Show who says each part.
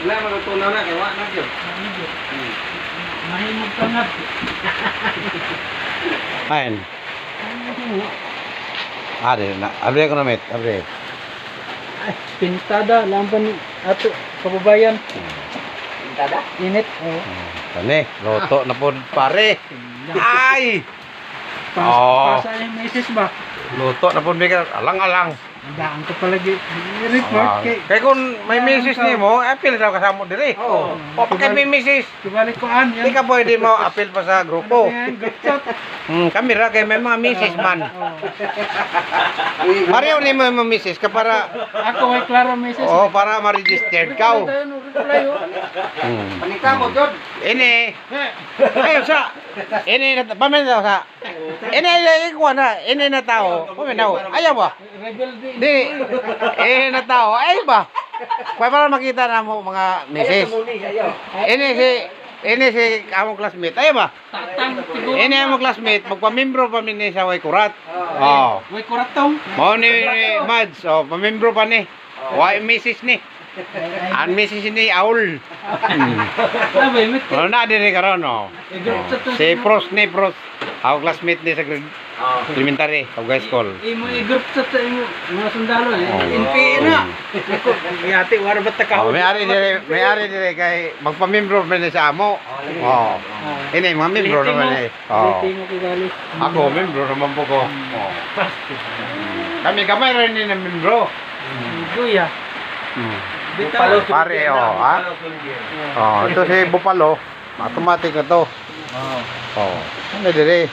Speaker 1: Wala mga tunaw na kay wa na gyud.
Speaker 2: Mahimog ka nga.
Speaker 3: Ayan. Ada na. Abre ko na met. Abre.
Speaker 2: Ay, pintada. Lampan ato. Kababayan.
Speaker 1: Pintada?
Speaker 2: Init. Oh.
Speaker 3: Kani. Loto na po pare. Ay! Oh.
Speaker 2: Pasa yung misis ba?
Speaker 3: Luto na po bigyan. Alang-alang.
Speaker 2: Daan ko palagi. Report kay.
Speaker 3: Kaya kung may misis ni mo, appeal daw kasama diri.
Speaker 1: Oo.
Speaker 3: O pagka may misis,
Speaker 2: Kibalik ko an
Speaker 3: hindi
Speaker 2: yan.
Speaker 3: ka pwede mo appeal pa sa grupo.
Speaker 2: Yan, guptot.
Speaker 3: Kami ra kay may mga misis man. Pareho ni mo yung misis ka para
Speaker 2: Ako ay klaro misis.
Speaker 3: para ma-registered ka.
Speaker 1: Panika mo jud.
Speaker 3: Ini. Ayo sa. Ini na pamen daw sa. Ini ay ko na. Ini na tao. Pamen daw. Ayaw ba?
Speaker 2: Rebel din.
Speaker 3: Di. Na tao. Ay ba? Para makita na mo mga misis. Ini si among classmate. Ayaw ba?
Speaker 2: Tatang siguro.
Speaker 3: Ini among classmate. Magpamembro pa ni sa way kurat. Oh.
Speaker 2: May kuratong.
Speaker 3: Mao ni Mads. Oh, pamembro pa ni. Way misis ni. Ang misis ni Aul.
Speaker 2: Sabi, mit.
Speaker 3: Wala na diri karon no. Si Pros ni Pros. Ako classmate ni sa grade elementary, high school.
Speaker 2: Imo i-group sa imo mga sundalo eh.
Speaker 3: Oh.
Speaker 2: NPA na. Ako, yati wala ba ta ka?
Speaker 3: Oh, may ari dire kay magpamembro man ni sa amo. Oh. Ini mga membro naman eh. Oh.
Speaker 2: Tingog ko gali.
Speaker 3: Ako membro naman po ko. Oh. Kami kamay rin ni na membro.
Speaker 2: Guya.
Speaker 1: Bupalo
Speaker 3: Pare ha. Oh, ito si Bupalo. Automatic na to. Oh. Ano dire?